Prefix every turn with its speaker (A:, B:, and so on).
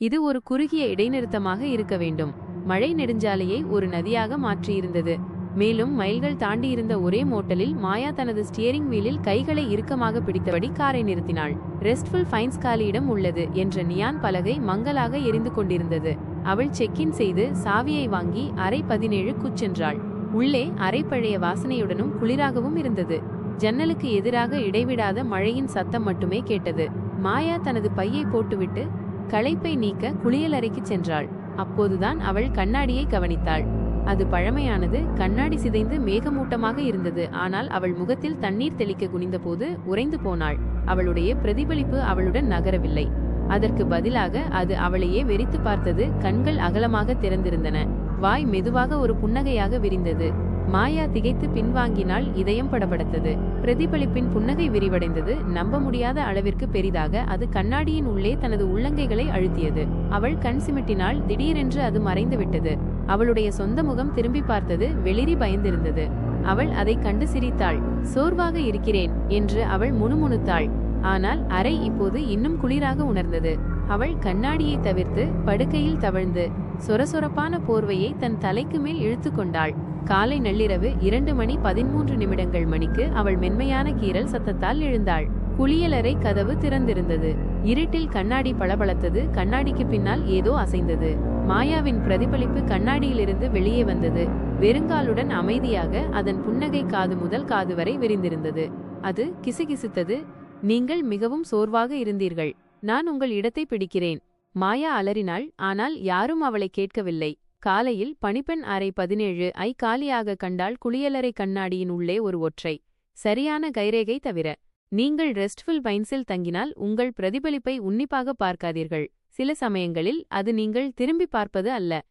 A: இது ஒரு குறுகிய இடைநிறுத்தமாக இருக்க வேண்டும். மழை நெடுஞ்சாலையை ஒரு நதியாக மாற்றியிருந்தது. மேலும் மைல்கள் தாண்டியிருந்த ஒரே மோட்டலில் மாயா தனது ஸ்டியரிங் வீலில் கைகளை இறுக்கமாக பிடித்தபடி காரை நிறுத்தினாள். ரெஸ்ட்ஃபுல் ஃபைன்ஸ் காலியிடம் உள்ளது என்ற நியான் பலகை மங்கலாக எரிந்து கொண்டிருந்தது. அவள் செக்-இன் செய்து சாவியை வாங்கி அறை 17க்கு சென்றாள். உள்ளே அறை பழைய வாசனையுடனும் குளிராகவும் இருந்தது. ஜன்னலுக்கு எதிராக இடைவிடாத மழையின் சத்தம் மட்டுமே கேட்டது. மாயா தனது பையை போட்டுவிட்டு களைப்பை நீக்க குளியலறைக்கு சென்றாள். அப்போதுதான் அவள் கண்ணாடியை கவனித்தாள். அது பழமையானது, கண்ணாடி சிதைந்து மேகமூட்டமாக இருந்தது. ஆனால் அவள் முகத்தில் தண்ணீர் தெளிக்க குனிந்தபோது உறைந்து போனாள். அவளுடைய பிரதிபலிப்பு அவளுடன் நகரவில்லை. அதற்கு பதிலாக அது அவளையே வெறித்து பார்த்தது. கண்கள் அகலமாக திறந்திருந்தன. வாய் மெதுவாக ஒரு புன்னகையாக விரிந்தது. மாயா திகைத்து பின்வாங்கினாள். இதயம் படபடத்தது. பிரதிபலிப்பின் புன்னகை விரிவடைந்தது. நம்ப முடியாத அளவிற்கு பெரிதாக. அது கண்ணாடியின் உள்ளே தனது உள்ளங்கைகளை அழுத்தியது. அவள் கண் சிமிட்டினாள். திடீரென்று அது மறைந்துவிட்டது. அவளுடைய சொந்த முகம் திரும்பி பார்த்தது. வெளிரி பயந்திருந்தது. அவள் அதை கண்டு சிரித்தாள். சோர்வாக இருக்கிறேன் என்று அவள் முணுமுணுத்தாள். ஆனால் அறை இப்போது இன்னும் குளிராக உணர்ந்தது. அவள் கண்ணாடியை தவிர்த்து படுக்கையில் தவழ்ந்து சொரசொரப்பான போர்வையை தன் தலைக்கு மேல் இழுத்து கொண்டாள். காலை நள்ளிரவு 2:13 மணிக்கு அவள் மென்மையான கீறல் சத்தத்தால் எழுந்தாள். குளியலறை கதவு திறந்திருந்தது. இருட்டில் கண்ணாடி பளபளத்தது. கண்ணாடிக்கு பின்னால் ஏதோ அசைந்தது. மாயாவின் பிரதிபலிப்பு கண்ணாடியிலிருந்து வெளியே வந்தது. வெறுங்காலுடன் அமைதியாக. அதன் புன்னகை காது முதல் காது வரை விரிந்திருந்தது. அது கிசுகிசுத்தது. நீங்கள் மிகவும் சோர்வாக இருந்தீர்கள். நான் உங்கள் இடத்தை பிடிக்கிறேன். மாயா அலறினாள். ஆனால் யாரும் அவளை கேட்கவில்லை. காலையில் பணிப்பெண் அறை 17ஐ காலியாக கண்டாள். குளியலறை கண்ணாடியின் உள்ளே ஒரு ஒற்றை சரியான கைரேகை தவிர. நீங்கள் ரெஸ்ட்ஃபுல் பைன்ஸில் தங்கினால் உங்கள் பிரதிபலிப்பை உன்னிப்பாக பார்க்காதீர்கள். சில சமயங்களில் அது நீங்கள் திரும்பி பார்ப்பது அல்ல.